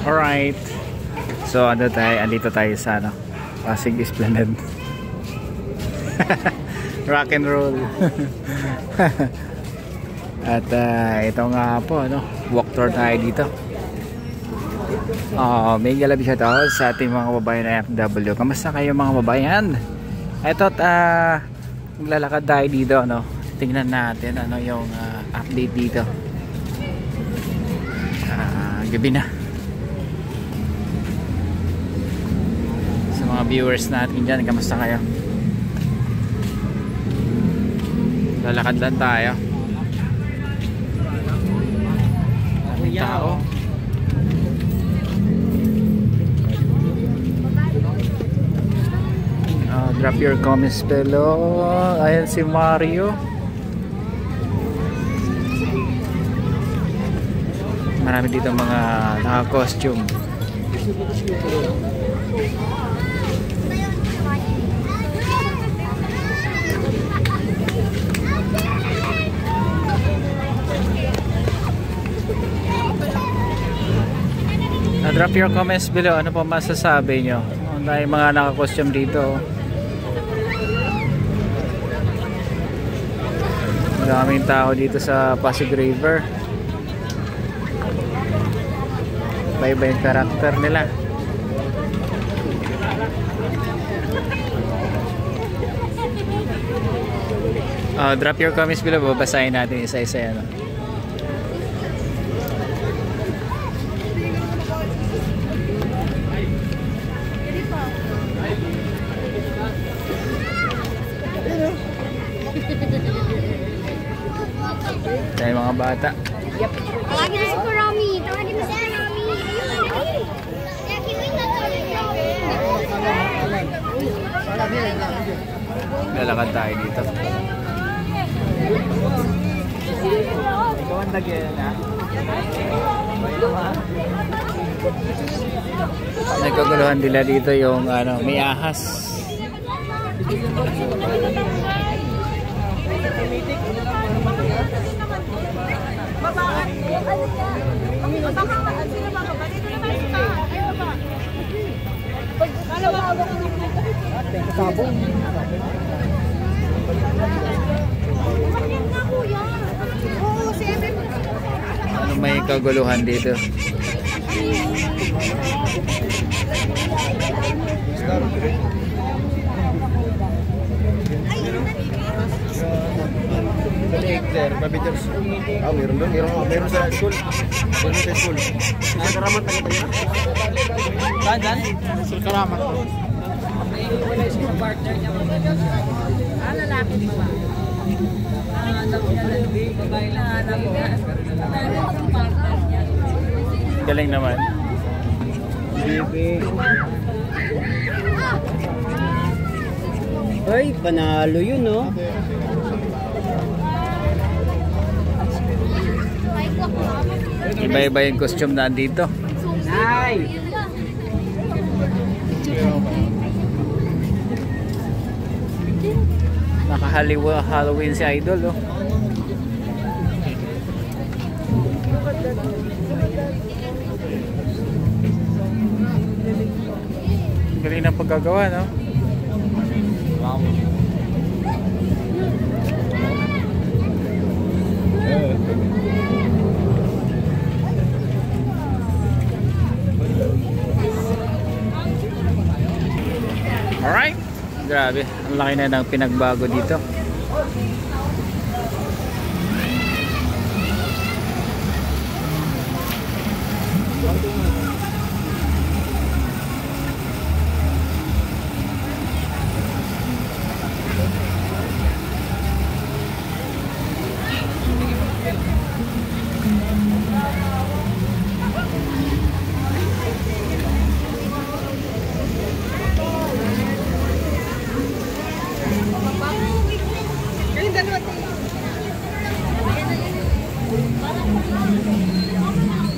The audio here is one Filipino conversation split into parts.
Alright. So andito tayo sa Pasig Esplanade. Rock and roll. At ito nga po walk tour tayo dito. May galabi siya to sa ating mga babayan na FW. Kamusta kayo mga babayan? Ito maglalakad tayo dito tingnan natin yung update dito. Gabi na. Sa mga viewers natin dyan, kamusta kayo? Lalakad lang tayo. Daming tao. Drop your comments below. Ayan si Mario. Marami dito mga naka-costume. Drop your comments below. Ano pa masasabi nyo? May mga naka-costume dito. Daming tao dito sa Pasig River. Iba-iba yung karakter nila. Drop your comments below. Babasahin natin isa-isa yan. Dahil mga bata. Yep. Tawagin na si Kurami. Tawagin na si Kurami. Lalakad tayo dito. Ikaw ang nagyan ha? Nagkaguluhan nila dito yung may ahas. May kaguluhan dito. Meron sa school. Meron sa school. Karamat na kita niya? Saan? School Karamat. Wala yung partner niya. Lalaki ba? Galing naman. Ay, panalo yun Iba-iba yung costume na dito. Nice! Halloween si Idol Galing ng paggagawa Wow. Alright. Grabe, ang laki na ng pinagbago dito.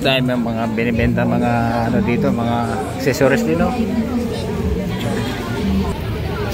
Dahil may mga binibenta mga dito, mga accessories din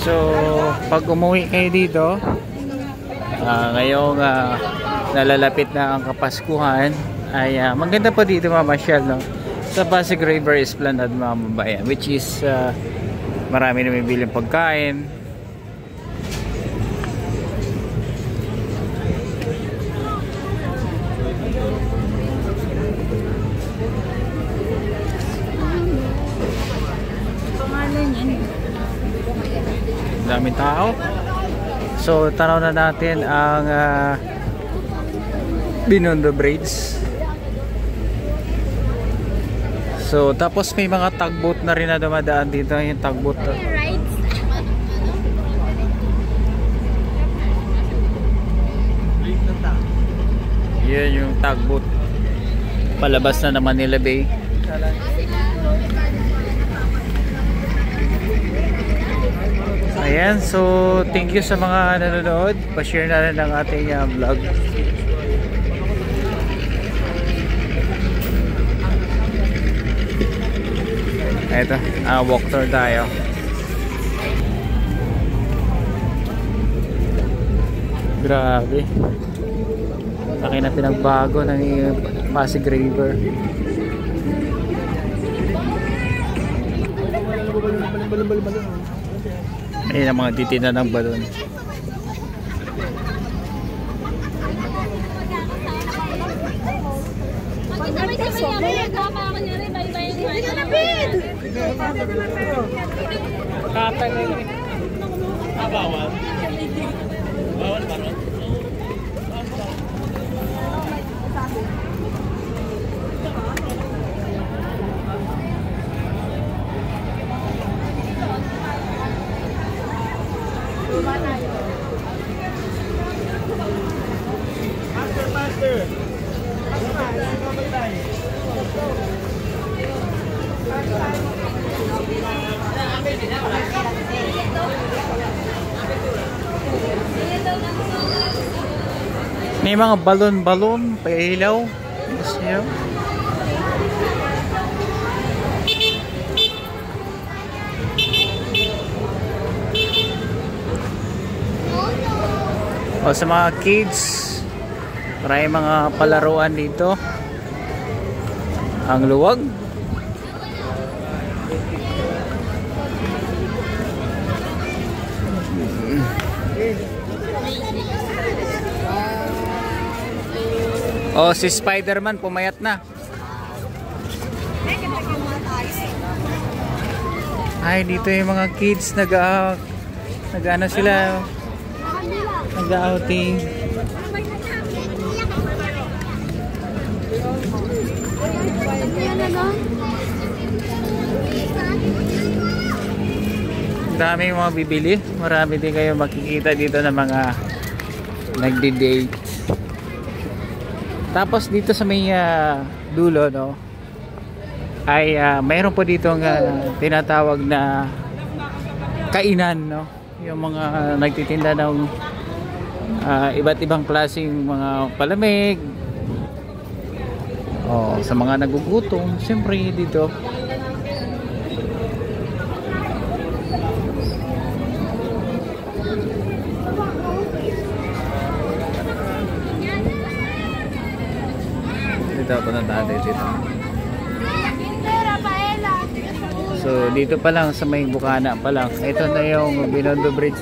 So pag umuwi kayo dito ngayong nalalapit na ang Kapaskuhan ay maganda po dito mamasyal sa Pasig River Esplanade mga kababayan, which is marami na may bilang pagkain. Daming tao. So tanaw na natin ang Binondo Bridge. So tapos may mga tugboat na rin na dumadaan dito, yung tugboat. Yan yung tugboat. Palabas na naman Manila Bay. Ayan, so thank you sa mga nanonood. Pa-share na rin ang ating vlog. Ito, walk tour tayo. Grabe. Laki na pinagbago ng Pasig River. Ayun ang mga titinda ng balon. May mga balon-balon, pailaw. Gusto nyo? O sa mga kids, maraming mga palaruan dito. Ang luwag. Oh, si Spider-Man pumayat na. Ay, dito yung mga kids nag-ano sila, nag-outing. Dami mga bibili. Marami din kayo makikita dito ng mga nagdi-date. Tapos dito sa may dulo, no, ay mayroon po dito tinatawag na kainan, no, yung mga nagtitinda ng iba't ibang klaseng mga palamig. Sa mga nagugutom, siyempre dito punta natin dito. So dito pa lang sa may Bukana pa lang. Ito na yung Binondo Bridge.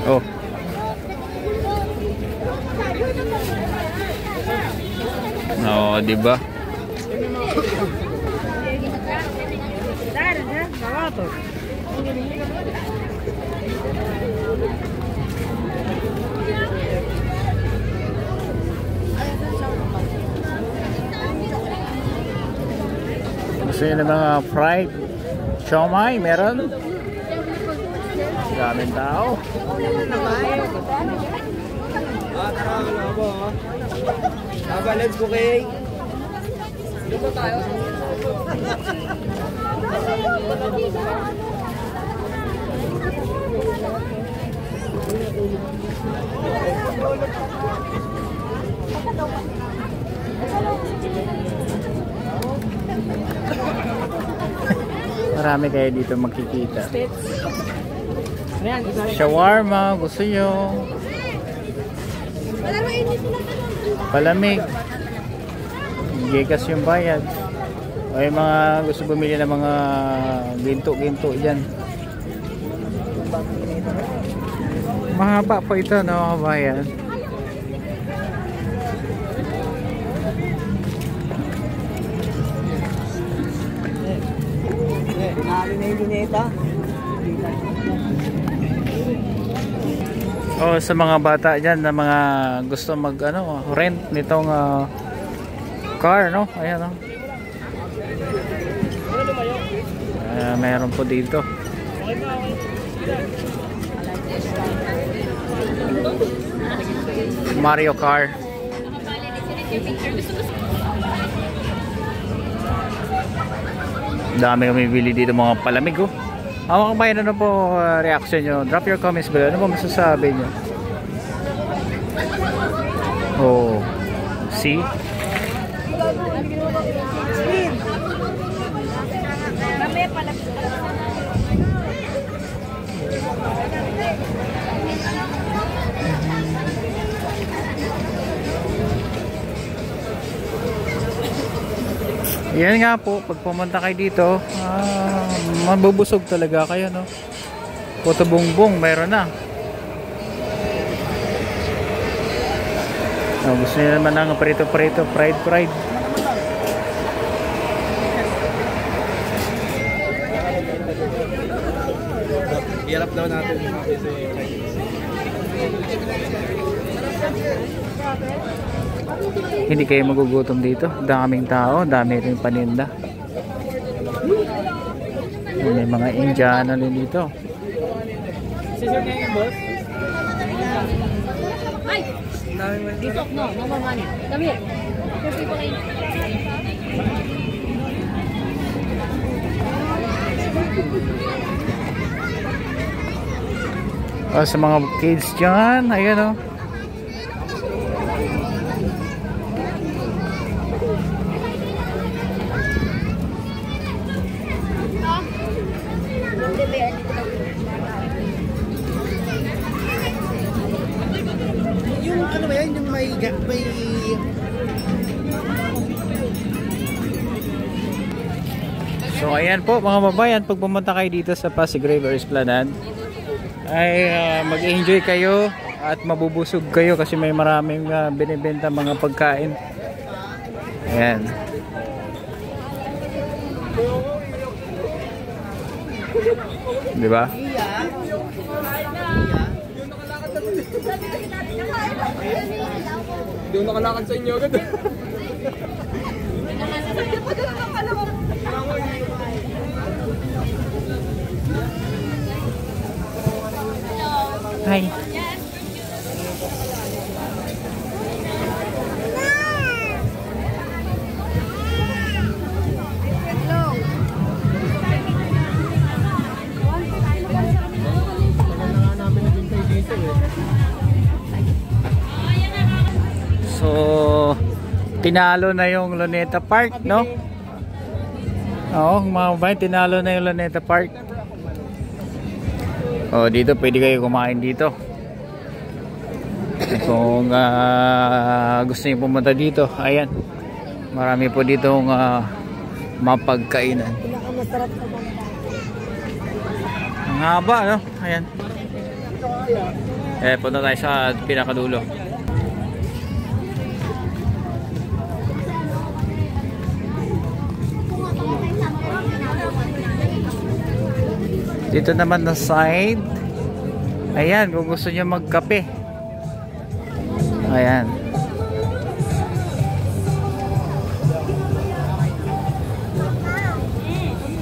Oh. No, di ba? Gusto nyo ng mga fried siomai? Meron? Daming tao. Let's go, okay? Dito tayo. Marami kayo dito makikita. Shawarma, gusto nyo? Palamig. Gigas yung bayad. O yung mga gusto bumili ng mga ginto-ginto dyan. Mahaba po ito, no, kabayan. Oh, sa mga bata dyan na mga gusto mag ano, rent nitong car, no? Ayan, no? Meron po dito. Mario Kart. Dami kami bili dito mga palamig, oh. Mga kabayan, ano po reaction nyo? Drop your comments below. Ano po masasabi nyo? Oh, see? Yan nga po, pag pumunta kayo dito, mabubusog talaga kayo, no? Puto bongbong, meron na. Gusto nyo naman ng prito-prito, fried. Hirap daw natin. Hindi kayo magugutom dito. Daming tao, dami rin paninda. May mga Indiano rin dito. Sisir niya yung boss? Ay! Dito, no more money. Come here. There's people in. Sa mga kids dyan, ayan, oh. Yung ano ba yan? Yung may So ayan po mga babayan, pag pumunta kayo dito sa Pasig River Esplanade ay mag-enjoy kayo at mabubusog kayo kasi may maraming binibenta mga pagkain. Ayan. Diba? Doon nakalakad sa inyo agad. Hi. So, tinalo na yung Luneta Park, no? Oo, mga babae, tinalo na yung Luneta Park. Oh, dito pwede kayo kumain dito. Kung gusto niyo pumunta dito, ayan. Marami po ditong mapagkainan. Ang haba, no? Ayan. Punta tayo sa pinakadulo. Dito naman na side. Ayan, kung gusto niyo magkape. Ayan.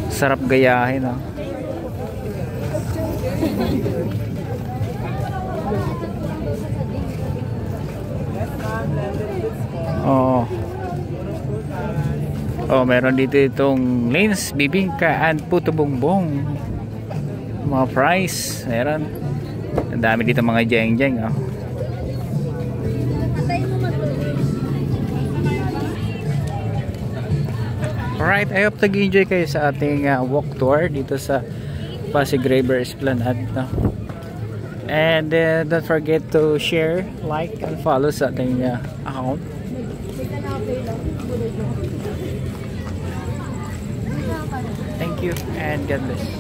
Sarap gayahin, oh. Oh. Oh, meron dito itong Lane's Bibingka and Puto Bongbong. Mga fries, meron. Ang dami dito mga jeng-jeng, oh. Alright, I hope nag-enjoy kayo sa ating walk tour dito sa Pasig River Esplanade, no? And don't forget to share, like, and follow sa ating account. Thank you and God bless.